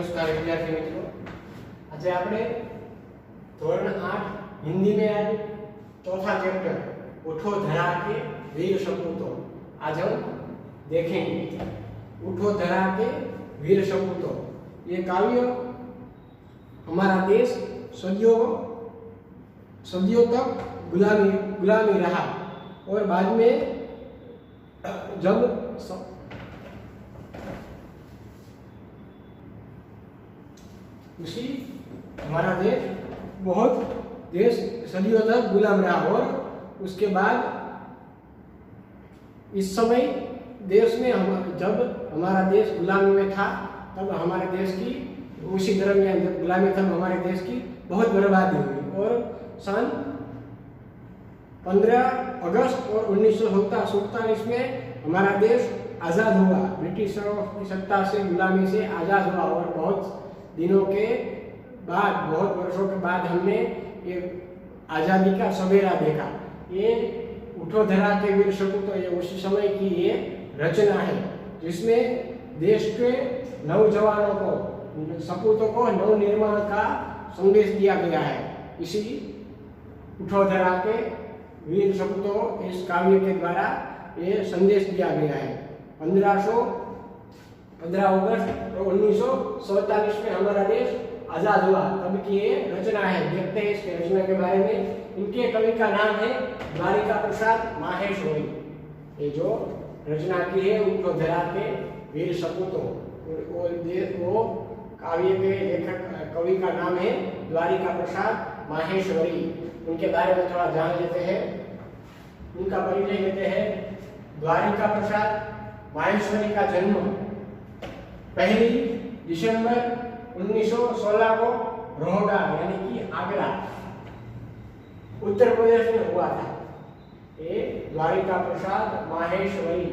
नमस्कार विद्यार्थी मित्रों, आज આપણે ધોરણ 8 हिंदी में आज चौथा चैप्टर उठो धरा के वीर सपूतो आज हम देखेंगे। उठो धरा के वीर सपूतो ये काव्य हमारा देश सदियों तक गुलामी रहा और बाद में जब उसी हमारा देश सदियों तक गुलाम रहा और उसके बाद इस समय देश में जब हमारा देश गुलामी में था तब हमारे देश की उसी दरमियान जब गुलामी था हमारे देश की बहुत बर्बादी हुई और सन 15 अगस्त और 1947 में हमारा देश आज़ाद हुआ। ब्रिटिशरों की सत्ता से गुलामी से आज़ाद हुआ और बहुत दिनों के बाद बहुत वर्षों के बाद हमने ये आज़ादी का सवेरा देखा। ये उठो धरा के वीर सपूतो ये उसी समय की ये रचना है जिसमें देश के नौजवानों को सपूतों को नव निर्माण का संदेश दिया गया है। इसी उठो धरा के वीर सपूतो इस काव्य के द्वारा ये संदेश दिया गया है। 15 अगस्त 1947 में हमारा देश आजाद हुआ तब की ये रचना है। देखते हैं इसके रचना के बारे में। इनके कवि का नाम है द्वारिका प्रसाद माहेश्वरी। ये जो रचना की है उठो धरा के वीर सपूतो वो काव्य के लेखक कवि का नाम है द्वारिका प्रसाद माहेश्वरी। उनके बारे में थोड़ा जान लेते हैं, उनका परिचय लेते हैं। द्वारिका प्रसाद माहेश्वरी का जन्म 1 दिसंबर 1916 को रोहगा यानी कि आगरा उत्तर प्रदेश में हुआ था। ये द्वारिका प्रसाद माहेश्वरी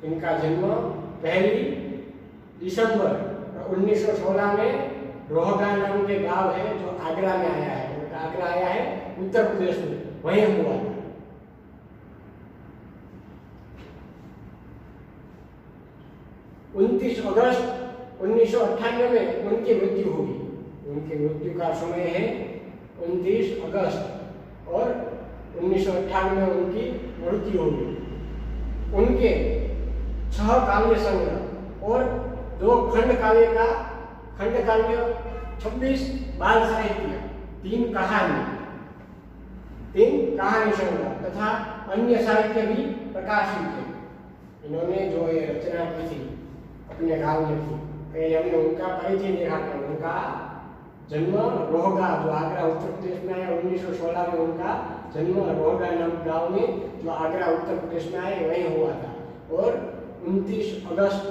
इनका जन्म 1 दिसंबर 1916 में रोहगा नाम के गांव है जो आगरा में आया है। आगरा आया है उत्तर प्रदेश में, वहीं हुआ था। 29 अगस्त 1998 में उनकी मृत्यु हुई। उनकी मृत्यु का समय है 29 अगस्त और 1998 में उनकी मृत्यु हुई। उनके 6 काव्य संग्रह और 2 खंड काव्य 26 बाल साहित्य, 3 कहानी संग्रह तथा अन्य साहित्य भी प्रकाशित है। इन्होंने जो ये रचना की थी अपने काव्य की, पहले हमने उनका परिचय देखा था। उनका जन्म रोहगा जो आगरा उत्तर प्रदेश में है 1916 में उनका जन्म रोहगा नाम गांव में जो आगरा उत्तर प्रदेश में है वहीं हुआ था और 29 अगस्त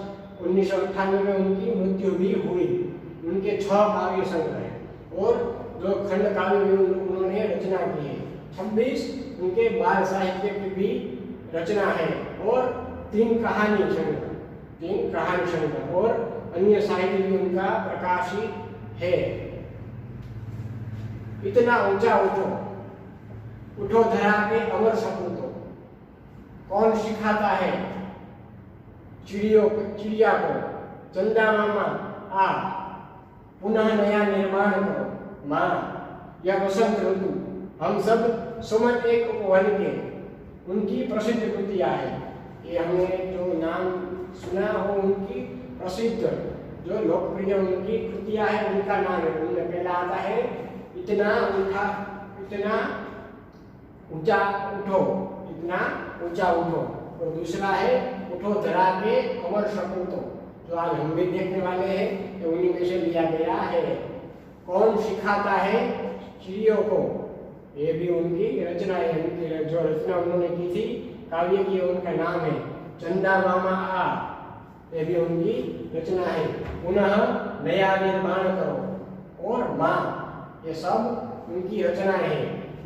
1998 में उनकी मृत्यु भी हुई। उनके 6 काव्य संग्रह हैं और 2 खंड काव्य भी उन्होंने रचना की है। 26 उनके बाल साहित्य की भी रचना है और 3 कहानी संग्रह और अन्य साहित्य भी उनका प्रकाशित है। इतना ऊंचा उठो धरा के अमर सपूतो कौन सिखाता है चिड़िया को चंदा मामा आ पुनः नया निर्माण करो माँ या वसंत ऋतु हम सब सुमन एक वन के उनकी प्रसिद्ध कृतियां है। ये हमने जो नाम सुना हो उनकी प्रसिद्ध जो लोकप्रिय उनकी कृतियां है उनका नाम है। उनमें पहला आता है इतना ऊंचा उठो और दूसरा है उठो धरा के अमर सपूतो जो आज हम भी देखने वाले हैं तो उन्हीं में से लिया गया है। कौन सिखाता है चिड़ियों को ये भी उनकी रचना है। उनकी जो रचना उन्होंने की थी काव्य की उनका नाम है चंदा मामा आ, ये भी उनकी रचना है। पुनः नया निर्माण करो और माँ ये सब उनकी रचना है।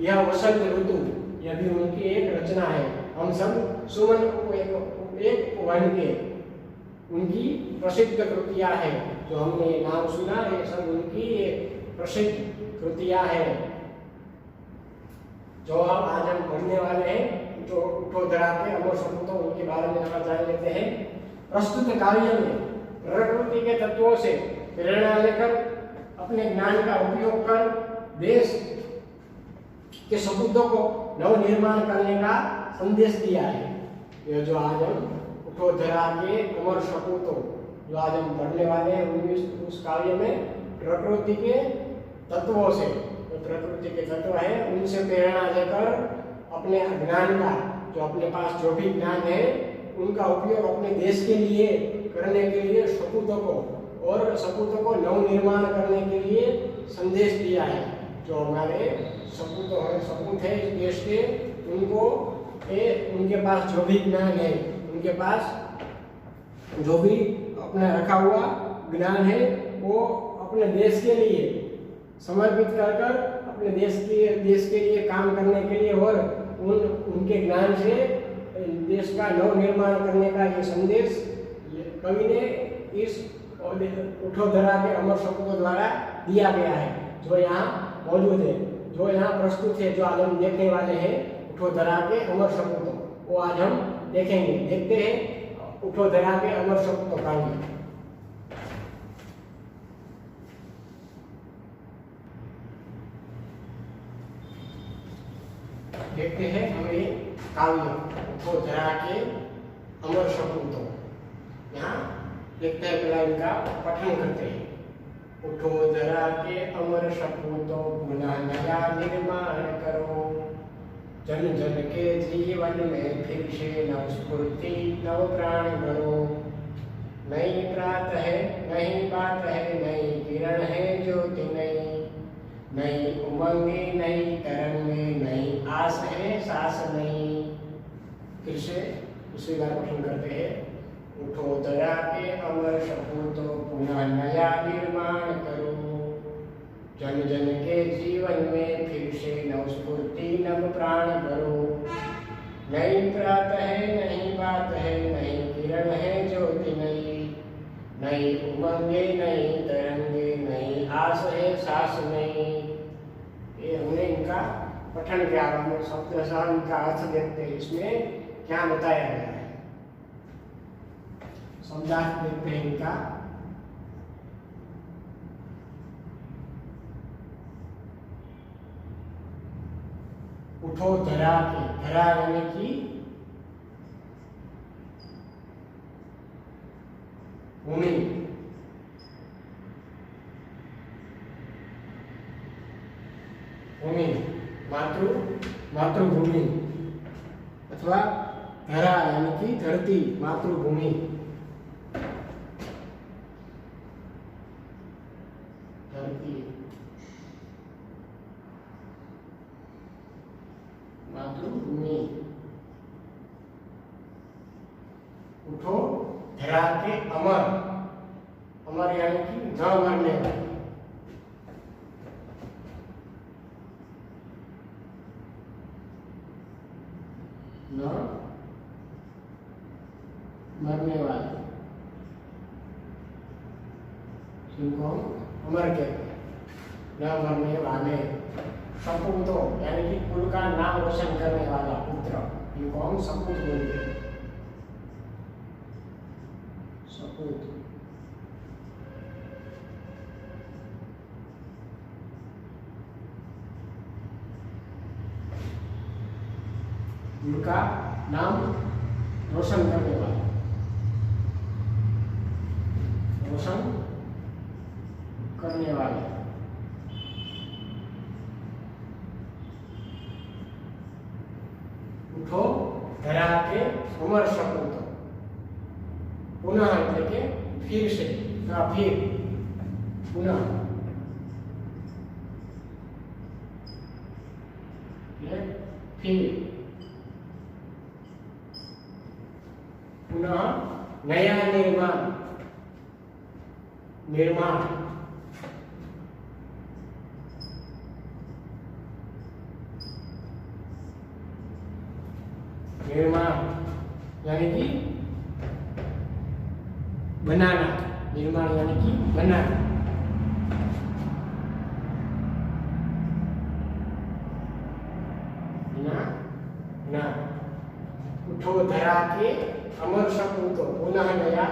यह वसंत ऋतु यह भी उनकी एक रचना है। हम सब सुमन एक वन के उनकी प्रसिद्ध कृतियां है। जो हमने नाम सुना ये सब उनकी प्रसिद्ध कृतियां है जो आज हम पढ़ने वाले हैं। जो उठो धरा के अमर सपूतो उनके बारे में थोड़ा जान लेते हैं। प्रस्तुत काव्य में प्रकृति के तत्वों से प्रेरणा लेकर अपने ज्ञान का उपयोग कर देश के सपूतों को नव निर्माण करने का संदेश दिया है। यह जो आज हम उठो धरा के अमर सपूतों जो आज हम पढ़ने वाले हैं उस काव्य में प्रकृति के तत्वों से, जो प्रकृति के तत्व है उनसे प्रेरणा लेकर अपने ज्ञान का, जो अपने पास जो भी ज्ञान है उनका उपयोग अपने देश के लिए करने के लिए सपूतों को और सपूतों को नव निर्माण करने के लिए संदेश दिया है। जो हमारे सपूत है इस देश के, उनको उनके पास जो भी ज्ञान है, उनके पास जो भी अपना रखा हुआ ज्ञान है वो अपने देश के लिए समर्पित कर अपने देश के लिए काम करने के लिए और उनके ज्ञान से देश का नव निर्माण करने का ये संदेश कवि ने इस उठो धरा के अमर सपूतों द्वारा दिया गया है, जो यहाँ मौजूद है, जो यहाँ प्रस्तुत है, जो आज हम देखने वाले हैं उठो धरा के अमर सपूतों, वो आज हम देखेंगे। देखते हैं उठो धरा के अमर सपूतों काव्य। देखते हैं हम ये काव्य उठो धरा के अमर सपूतों। यहाँ देखते हैं पहला इनका पठन करते हैं। उठो धरा के अमर सपूतों पुनः नया निर्माण करो, जन जन के जीवन में फिर से नव स्फूर्ति नव प्राण भरो। नई प्रात है, नई बात है, नई किरण है ज्योति नई, नई उमंगे, नई तरंगे, नई आस है सास नई। फिर से दूसरी बार पठन करते हैं। उठो धरा के अमर सपूतों पुनः नया निर्माण करो, जन जन के जीवन में फिर से नव स्फूर्ति नव प्राण भरो। नई प्रात है, नई बात है, नई किरण है ज्योति नई, नई उमंगे, नई तरंगे, नई आस है सास नई। ये हमने इनका पठन किया, हमने शब्द सह इनका अर्थ देखते हैं इसमें क्या बताया गया है। शब्दार्थ देखते हैं इनका। उठो धरा के, धरा यानी कि भूमि, भूमि मातृभूमि अथवा धरा यानी कि धरती, मातृभूमि। धरती, मातृभूमि। उठो धरा के अमर, अमर यानी कि न मरने वाली, न मरने वाले, जिनको अमर कहते हैं, न मरने वाले। सपूतों यानी कि कुल का नाम रोशन करने वाला पुत्र, इनको हम सपूत बोलते हैं। सपूत उनका नाम रोशन करने वाला, रोशन करने वाले। उठो धरा के अमर सपूतों, पुनः એટલે કે फिर से, फिर पुनः, फिर पुनः नया निर्माण, निर्माण निर्माण यानी कि बनाना, निर्माण यानी कि बनाना। ना उठो धरा के अमर सपूतों पुनः नया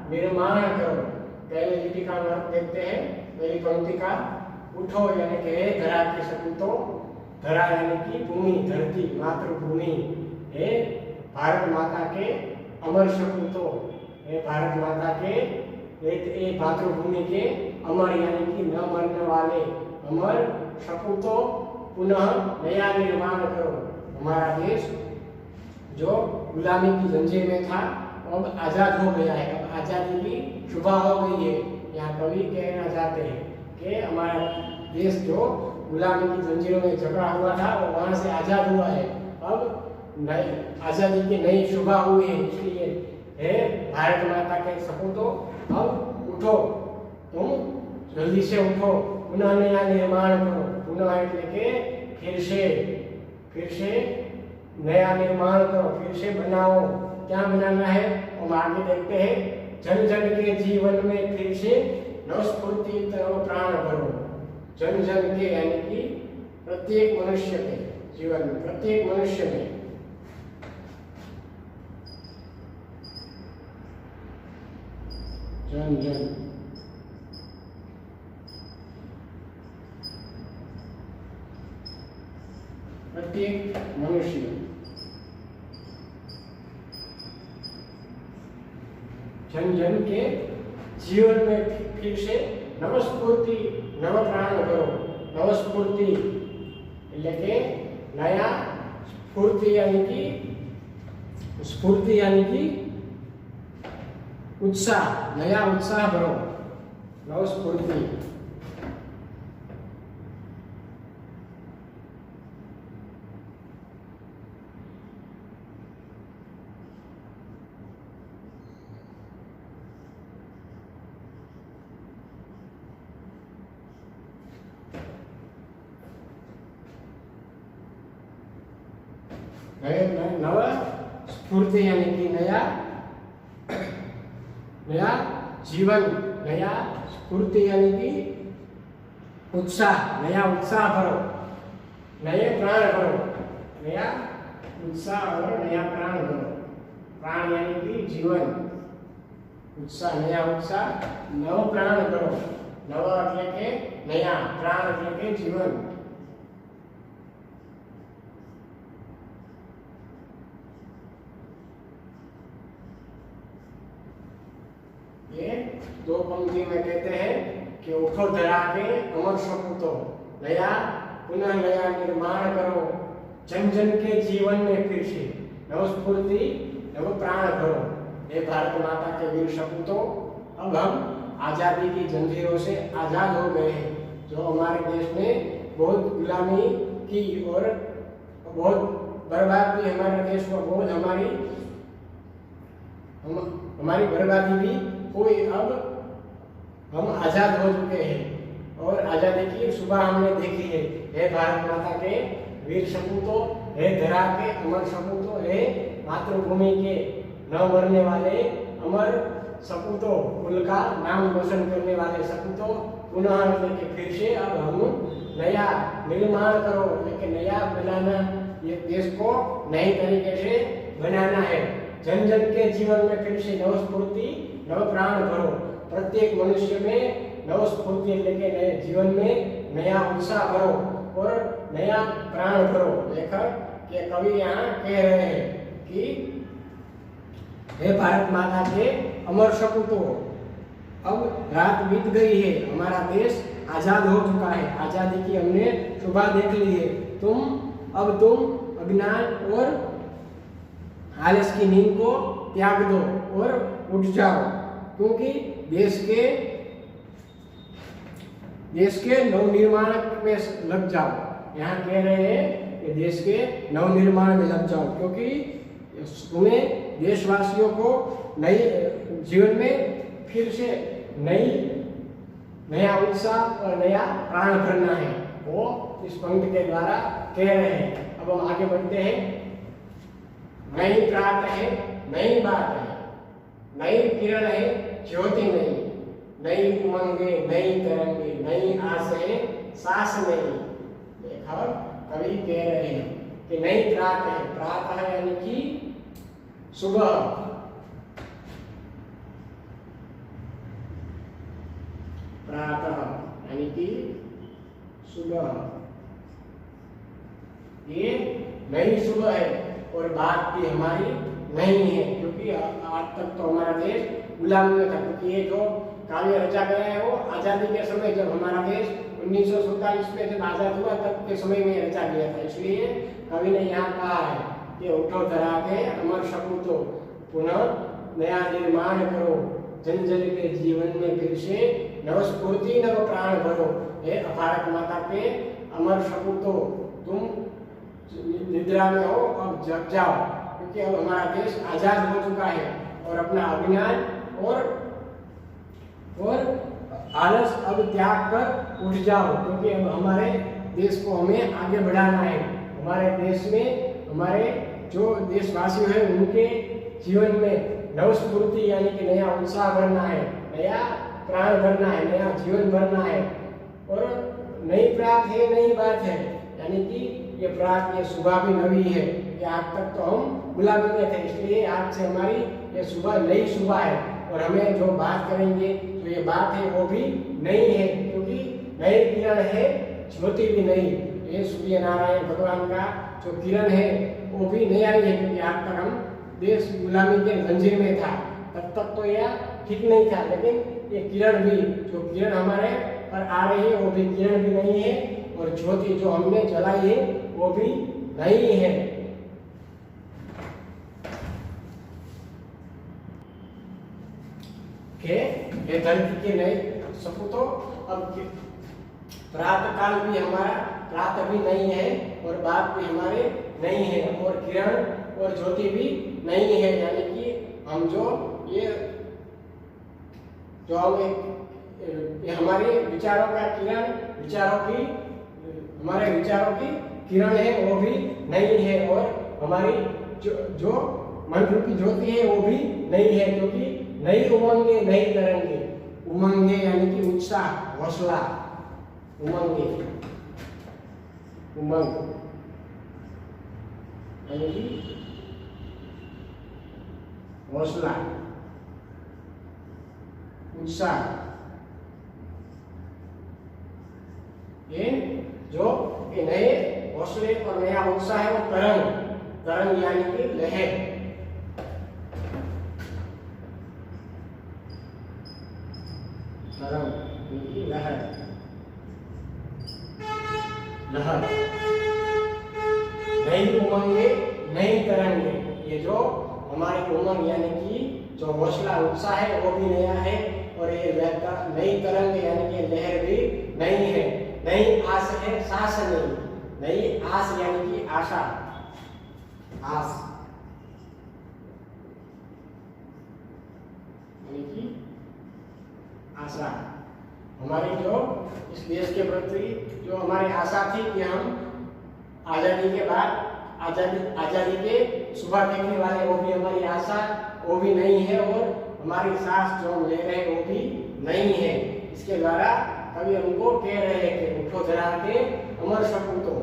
निर्माण करो, पहले लिपि का अर्थ देखते हैं। पहली पंक्ति का उठो यानी कि हे धरा के सपूतो, धरा यानी कि भूमि, धरती, मातृभूमि, हे भारत माता के अमर सपूतो, हे भारत माता के ये मातृभूमि के अमर यानी कि न मरने वाले अमर सपूतो, पुनः नया निर्माण करो। हमारा देश जो गुलामी की जंजीर में था अब आजाद हो गया है, अब आजादी की शुभा हो गई है। यहाँ कवि कहना चाहते हैं कि हमारा देश जो गुलामी की जंजीरों में जकड़ा हुआ था वो वहां से आजाद हुआ है, अब नई आजादी की नई शुभा हुई है। इसलिए हे भारत माता के सपूतो, अब उठो, तुम जल्दी से उठो, पुनः नया निर्माण करो। पुनः એટલે કે फिर से नया निर्माण करो, फिर से बनाओ। क्या बनाना है हम आगे देखते हैं। जन जन के जीवन में फिर से नवस्फूर्ति नव प्राण भरो। जन जन के यानी कि प्रत्येक मनुष्य के जीवन में, प्रत्येक मनुष्य में जन जन प्रत्येक मनुष्य जन जन के जीवन में फिर से नवस्फूर्ति नव प्राण करो। नवस्फूर्ति એટલે કે नया स्फूर्ति यानी कि उत्साह, नया उत्साह भरो। नवस्फूर्ति नव स्फूर्ति यानी कि नया जीवन, नया स्फूर्ति यानी कि उत्साह, नया उत्साह भरो, नए प्राण भरो। नया उत्साह और नया प्राण भरो। प्राण यानी कि जीवन, उत्साह, नया उत्साह, नव प्राण भरो। नव એટલે કે નયા, प्राण એટલે કે जीवन। ये दो पंक्ति में कहते हैं कि उठो धरा के अमर सपूतो, नया पुनः नया निर्माण करो। जन जन के जीवन में फिर से नवस्फूर्ति नव प्राण भरो। हे भारत माता के वीर सपूतो, अब हम आजादी की जंजीरों से आजाद हो गए हैं। जो हमारे देश में बहुत गुलामी की और बहुत बर्बादी, हमारे देश को बहुत हमारी बर्बादी भी हुई। अब हम आजाद हो चुके हैं और आजादी की सुबह हमने देखी है। हे भारत माता के वीर सपूतो, हे धरा के अमर सपूतो, हे मातृभूमि के न मरने वाले अमर सपूतो, कुल का नाम रोशन करने वाले सपूतो, पुनः लेके फिर से अब हम नया निर्माण करो, लेके नया बनाना, ये देश को नई तरीके से बनाना है। जन जन के जीवन में फिर से नवस्फूर्ति नव प्राण भरो। प्रत्येक मनुष्य में नवस्फूर्ति लेके नए जीवन में नया उत्साह भरो और नया प्राण भरो। लेखक के कवि यहाँ कह रहे हैं कि हे भारत माता के अमर सपूतो, अब रात बीत गई है, हमारा देश आजाद हो चुका है, आजादी की हमने सुबह देख ली है। अब तुम अज्ञान और आलस की नींद को त्याग दो और उठ जाओ, क्योंकि देश के नवनिर्माण में लग जाओ। यहाँ कह रहे हैं कि देश के नवनिर्माण में लग जाओ, क्योंकि तुम्हें देशवासियों को नई जीवन में फिर से नया उत्साह और नया प्राण भरना है, वो इस पंक्ति के द्वारा कह रहे हैं। अब हम आगे बढ़ते हैं। नई प्रात है, नई बात है, नई किरण है, ज्योति नहीं, नई उमंगे, नई तरंगे, नई आस है, सांस नहीं। देखो कवि कह रहे हैं कि नई प्रात है, प्रात है यानी कि सुबह, प्रातः यानी कि सुबह, ये नई सुबह है और बात भी हमारी नहीं है, क्योंकि आज तक तो हमारा देश गुलामी में था। क्योंकि ये जो काव्य रचा गया है वो आजादी के समय, जब हमारा देश 1947 में जब आजाद हुआ तब के समय में रचा गया था। इसलिए कवि ने यहाँ कहा है कि उठो धरा के अमर सपूतो, पुनः नया निर्माण करो, जन जन के जीवन में फिर से नव स्फूर्ति नव प्राण भरो। हे भारत माता के अमर सपूतो, तुम निद्रा में हो, अब जग जाओ, क्योंकि अब हमारा देश आजाद हो चुका है और अपना अभिमान और आलस अब त्याग कर उठ जाओ, क्योंकि अब हमारे देश को हमें आगे बढ़ाना है। हमारे देश में हमारे जो देशवासी हैं उनके जीवन में नव स्फूर्ति यानी कि नया उत्साह भरना है, नया प्राण भरना है, नया जीवन भरना है। और नई प्रात है, नई बात है, यानी कि ये प्रात, ये सुबह भी नवी है। कि आज तक तो हम गुलामी में थे, इसलिए आज से हमारी ये सुबह नई सुबह है। और हमें जो बात करेंगे तो ये बात है वो भी नई है, क्योंकि नई किरण है, ज्योति भी नई। ये सूर्य नारायण भगवान का जो किरण है वो भी नया ही है, क्योंकि आज तक हम देश गुलामी के जंजीर में था, तब तक तो यह ठीक नहीं था। लेकिन ये किरण भी, जो किरण हमारे पर आ रही है वो भी किरण भी नहीं है, और ज्योति जो हमने जलाई है वो भी नहीं है। ये धरती के नए सपूतों, अब प्रातः काल भी हमारा प्रात भी नहीं है और बात भी हमारे नहीं है, और किरण और ज्योति भी नहीं है। यानी कि हम जो हमारे विचारों का किरण, हमारे विचारों की किरण है वो भी नहीं है, और हमारी जो मन रूपी ज्योति है वो भी नहीं है, क्योंकि नई उमंगे नई तरंगे, उमंगे यानी कि उत्साह, हौसला, उमंगे, उमंग यानी कि हौसला, उत्साह, ये जो ये नए हौसले और नया उत्साह है वो तरंग यानी कि लहर, लहर, नई उमंगे नई तरंगे। ये जो हमारी उमंग यानी कि जो हौसला उत्साह है वो भी नया है, और ये नई तरंग यानी कि लहर भी नई है। नई आस है, सास नहीं, नई आस यानी कि आशा, आस यानी कि आशा। हमारी जो इस देश के प्रति जो हमारी आशा थी कि हम आजादी के बाद आजादी के सुबह देखने वाले, वो भी हमारी आशा वो भी नहीं है, और हमारी सांस जो हम ले रहे हैं वो भी नहीं है। इसके द्वारा कभी हमको कह रहे हैं कि उठो धरा के अमर सपूतो,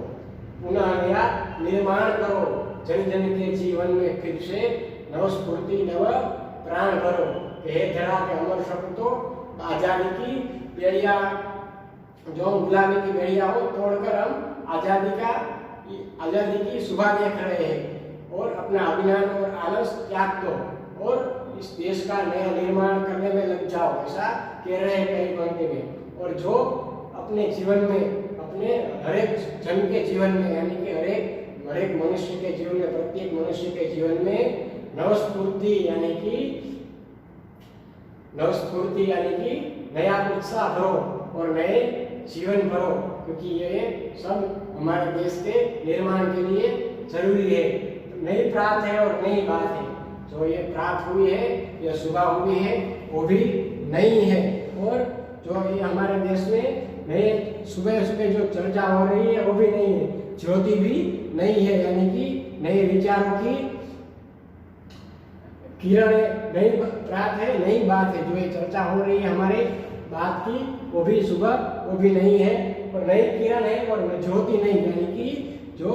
पुनः नया निर्माण करो, जन जन के जीवन में फिर से नव स्फूर्ति नव प्राण भरो। हे धरा के अमर सपूतो, आजादी की बेड़िया, जो गुलामी की बेड़िया हो तोड़कर हम आजादी की सुबह देख रहे हैं, और अपना अभिमान और आलस त्याग दो और इस देश का नया निर्माण करने में लग जाओ, ऐसा कह रहे हैं कई पंक्ति में। और जो अपने जीवन में, अपने हरेक जन के जीवन में, यानी कि हरेक मनुष्य के जीवन में, प्रत्येक मनुष्य के जीवन में नव स्फूर्ति यानी कि नया उत्साह भरो और नए जीवन भरो, क्योंकि ये सब हमारे देश के निर्माण के लिए जरूरी है। नई प्रात है और नई बात है, जो ये प्रात हुई है, ये सुबह हुई है, वो भी नई है। और जो ये हमारे देश में नए सुबह सुबह जो चर्चा हो रही है वो भी नई है, ज्योति भी नई है, यानी कि नए विचारों की किरण है, नई प्रात है, नई बात है। जो ये चर्चा हो रही है हमारे बात की, वो भी सुबह वो भी नहीं है, और नई किरण है और ज्योति नहीं, यानी कि जो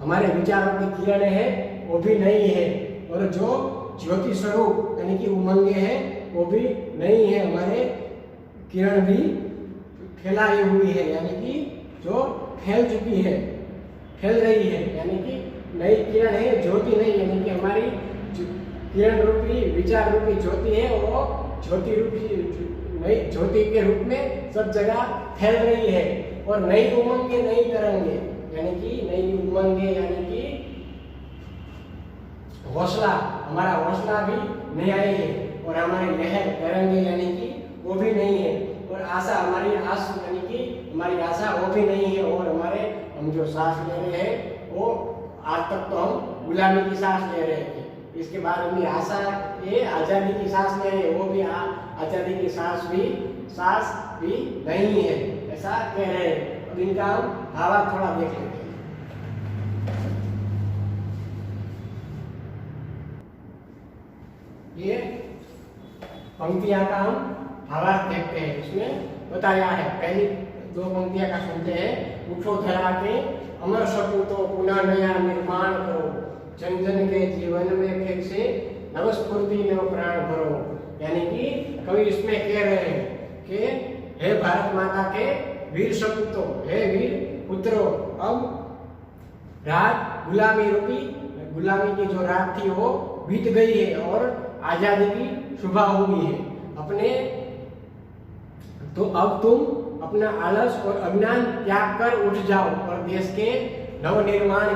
हमारे विचारों की किरण है वो भी नहीं है, और जो ज्योति स्वरूप यानी कि उमंगे है वो भी नहीं है हमारे किरण भी फैलाई हुई है, यानी कि जो फैल चुकी है, फैल रही है, यानी कि नई किरण है, ज्योति नहीं, यानी कि हमारी किरण रूपी विचार रूपी ज्योति है, वो ज्योति रूपी नई ज्योति के रूप में सब जगह फैल रही है। और नई उमंगे नई तरंगे, यानी कि नई उमंगे यानी कि हौसला, हमारा हौसला भी नया ही है, और हमारी लहर तरंगे यानी कि वो भी नहीं है, और आशा, हमारी आस यानी कि हमारी आशा वो भी नहीं है, और हमारे हम जो सांस ले रहे हैं वो आज तक तो हम गुलामी की सांस ले रहे थे, इसके बाद हमें आशा ये आज़ादी की सांस ले रहे हैं, वो भी आज़ादी की सांस भी नहीं है, ऐसा कह रहे हैं। अब इनका हम भावार्थ थोड़ा देख लेते हैं। ये पंक्तियां का हम भावार्थ देखते हैं। इसमें बताया है, पहली दो पंक्तियां का सुनते हैं। उठो धरा के अमर सपूतो पुनः नया निर्माण करो, जन जन के जीवन में फिर से नव स्फूर्ति नव प्राण भरो। यानी कि कवि इसमें कह रहे हैं कि हे भारत माता के वीर सपूतो, हे वीर पुत्रों, अब रात गुलामी की जो रात थी वो बीत गई है और आजादी की सुबह हुई है। तो अब तुम अपना आलस और अज्ञान त्याग कर उठ जाओ और देश के नवनिर्माण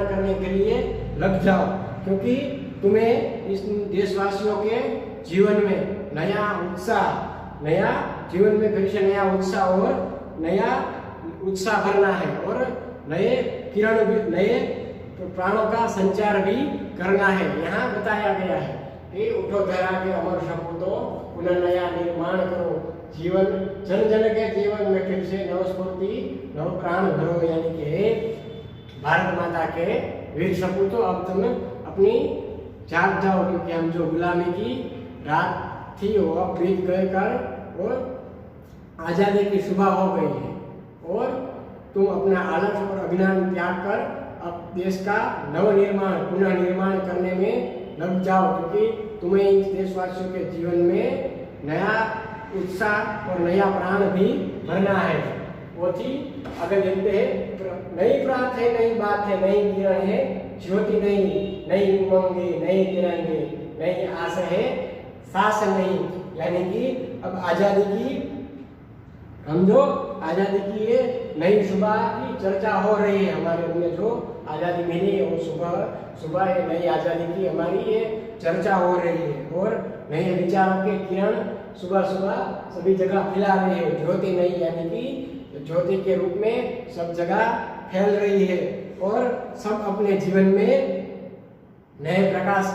करने के लिए लग जाओ, क्योंकि तुम्हें इस देशवासियों के जीवन में नया जीवन में फिर से नया उत्साह भरना है, और नए किरण भी, नए प्राणों का संचार भी करना है। यहाँ बताया गया है कि उठो धरा के अमर सपूतो पुनः नया निर्माण करो, जीवन जन जन के जीवन में फिर से नव स्फूर्ति नव प्राण भरो। यानी कि भारत माता के वीर सपूतो, अब तुम अपनी जाग जाओ, क्योंकि हम जो गुलामी की रात थी वो अब बीत गए कर और आजादी की सुबह हो गई है, और तुम अपना आलस और अज्ञान त्याग कर अब देश का पुनः निर्माण करने में लग जाओ, क्योंकि तुम्हें इस देशवासियों के जीवन में नया उत्साह और नया प्राण भी भरना है। वो थी, अगर देखते हैं, नई प्रात है, नई बात है, नई किरण है, ज्योति नहीं, नई उमंगे नई तिरंगे, नई आस है, सास नहीं। यानी कि अब आजादी की ये नई सुबह की चर्चा हो रही है। हमारे में जो आजादी मिली है वो सुबह ये नई आजादी की हमारी ये चर्चा हो रही है, और नए विचारों के किरण सुबह सभी जगह फैला रही है। ज्योति नहीं, यानी कि ज्योति के रूप में सब जगह फैल रही है, और सब अपने जीवन में नए प्रकाश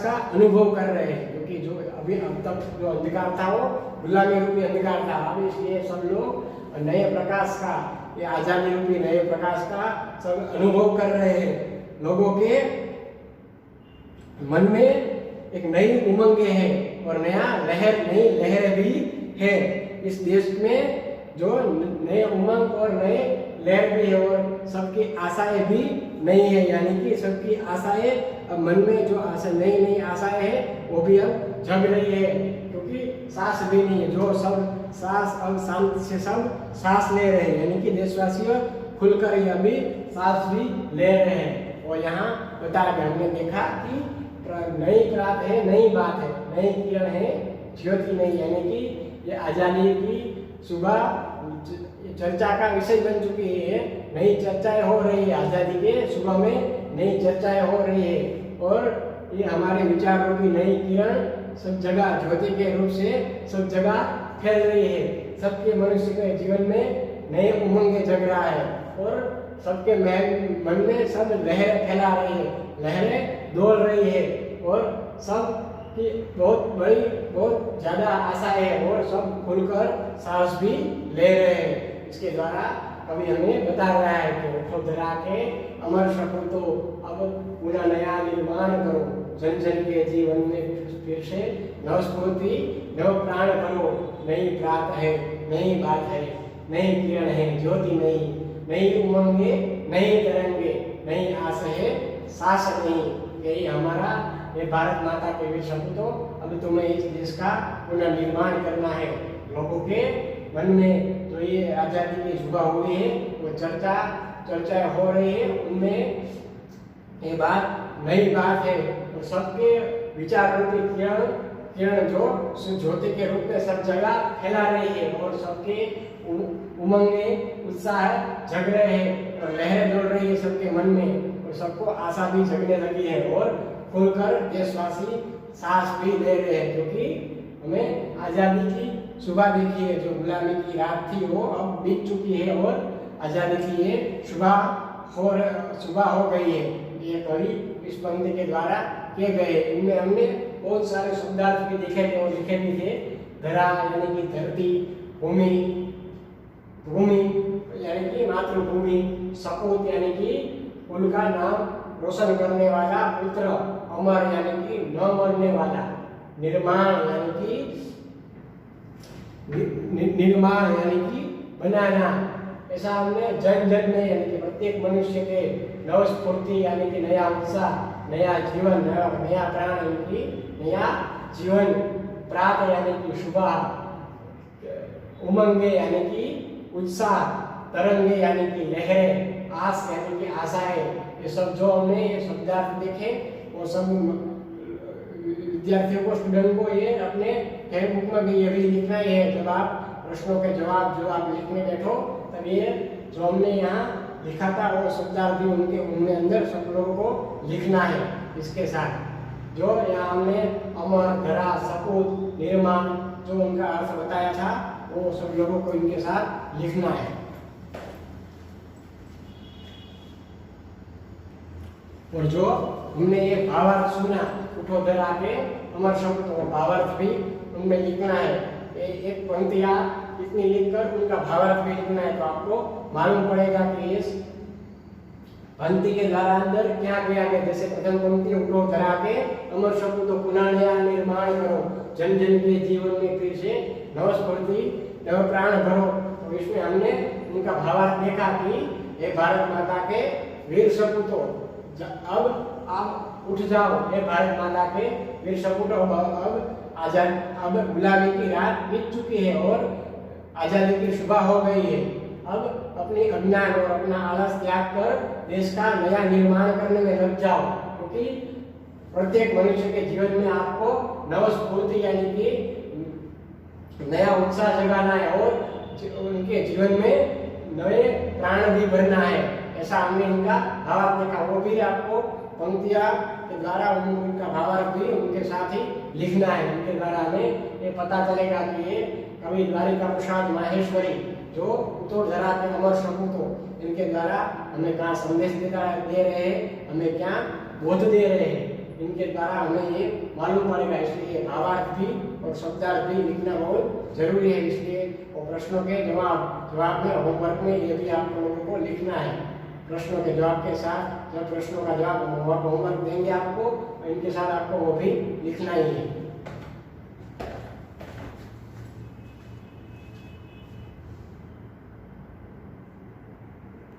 का अनुभव कर रहे हैं, क्योंकि जो अभी अब तक जो अंधकार था वो गुलामी रूपी अंधकार था। अब इसलिए सब लोग नए प्रकाश का, ये आजादी रूपी नए प्रकाश का सब अनुभव कर रहे हैं। लोगों के मन में एक नई उमंगे है और नई लहर भी है। इस देश में जो नए उमंग और नए लहर भी है, और सबकी आशाएं भी नई है, यानी कि सबकी आशाएं अब मन में जो नई आशाएं हैं वो भी अब जग रही है, क्योंकि सांस भी नहीं है। जो सब शांत से सब सांस ले रहे हैं, यानी कि देशवासियों खुलकर ही अभी सांस भी ले रहे हैं। और यहाँ बताया गया, हमने देखा कि नई प्रात है, नई बात है, नई किरण है, ज्योति नहीं, यानी कि ये आजादी की सुबह चर्चा का विषय बन चुकी है। नई चर्चाएं हो रही है, आजादी के सुबह में नई चर्चाएं हो रही है, और ये हमारे विचारों की नई किरण सब जगह ज्योति के रूप से सब जगह फैल रही है। सबके मनुष्य के जीवन में नए उमंगे जग रहा है, और सबके मन में सब लहरें फैला रही है, लहरें दौड़ रही है, और सब की बहुत ज्यादा आशाएं है, और सब खुलकर सांस भी ले रहे हैं। इसके द्वारा कवि हमें बता रहा है कि उठो धरा के अमर सपूतो, अब पुनः नया निर्माण करो, जन जन के जीवन में फिर से नव स्फूर्ति नव प्राण करो। नई प्रात है, नई बात है, नई किरण है, ज्योति नहीं, नई उमंगे नई तरंगे, नई आस है, शासक नहीं, यही हमारा ये भारत माता के वीर सपूतों, अब तुम्हें इस देश का पुनर्निर्माण करना है। लोगों के मन में जो ये आजादी की सुबह हुई है वो चर्चा हो रही है, उनमें ये बात नई बात है। और सबके विचार रूपी किरण जो ज्योति के रूप में सब जगह फैला रही है और सबके उमंग में उत्साह जग रहे हैं और लहरें दौड़ रही है सबके मन में, और सबको आशा भी जगने लगी है और खुलकर देशवासी सांस भी ले रहे हैं, क्योंकि हमें आजादी की सुबह देखी है। जो गुलामी की रात थी वो अब बीत चुकी है और आजादी की ये सुबह हो गई है। ये कवि इस पंक्ति के द्वारा किए गए। इनमें हमने बहुत सारे शब्दार्थ भी देखे थे और लिखे भी थे। धरा यानी कि धरती, भूमि यानी कि मातृभूमि, सपूत यानी कि उनका नाम रोशन करने वाला पुत्र, अमर यानी कि न मरने वाला, निर्माण यानी कि बनाना। ऐसा हमने जन में यानी कि प्रत्येक मनुष्य के नवस्फूर्ति यानी कि नया उत्साह, नया जीवन, नया प्राण यानी कि नया जीवन, प्रात यानी कि सुबह, उमंगे यानी कि उत्साह, तरंगे यानी कि लहरें, आस यानी कि आशाएं। ये सब जो हमने ये शब्दार्थ देखे वो सब विद्यार्थियों को, स्टूडेंट को ये अपने टेक्स्ट बुक में भी ये भी लिखना ही है। जब आप प्रश्नों के जवाब जो आप लिखने बैठो तब ये जो हमने यहाँ लिखा था वो शब्दार्थ भी उनमें अंदर सब लोगों को लिखना है। इसके साथ जो यहाँ हमने अमर, धरा, सपूत, निर्माण जो उनका अर्थ बताया था वो सब लोगों को इनके साथ लिखना है। और जो हमने ये भावार्थ सुना, उठो धरा के अमर शब्द, तो भावार्थ भी उनमें लिखना है। एक पंक्तियां इतनी लिखकर उनका भावार्थ भी लिखना है, तो आपको मालूम पड़ेगा कि इस पंक्ति के द्वारा अंदर क्या किया गया। जैसे प्रथम पंक्ति, उठो धरा के अमर शब्द तो पुनः नया निर्माण करो, जन जन के जीवन में फिर से नवस्फूर्ति, नव प्राण भरो। तो इसमें हमने उनका भावार्थ देखा कि हे भारत माता के वीर सपूतों, अब आप उठ जाओ, हे भारत माता के वीर सपूतों, अब गुलामी की रात बीत चुकी है और आजादी की सुबह हो गई है। अब अपनी अज्ञान और अपना आलस त्याग कर देश का नया निर्माण करने में लग जाओ, क्योंकि प्रत्येक मनुष्य के जीवन में आपको नवस्फूर्ति यानी कि नया उत्साह जगाना है और उनके जीवन में नए प्राण भी भरना है। ऐसा हमने इनका भावार्थ देखा। वो भी आपको पंक्तियां के द्वारा उनका भावार्थ भी उनके साथ ही लिखना है। इनके द्वारा हमें ये पता चलेगा कि ये कवि द्वारिका प्रसाद माहेश्वरी जो उठो धरा के अमर सपूतों, इनके द्वारा हमें क्या संदेश दे रहे हैं, हमें क्या बोध दे रहे हैं, इनके द्वारा हमें ये मालूम पड़ेगा। इसलिए भावार्थ भी और शब्दार्थ भी लिखना बहुत जरूरी है। इसलिए वो प्रश्नों के जवाब में, होमवर्क में ये भी आप लोगों को लिखना है। प्रश्नों के जवाब के साथ जब प्रश्नों का जवाब होमवर्क देंगे आपको, इनके साथ आपको वो भी लिखना ही है।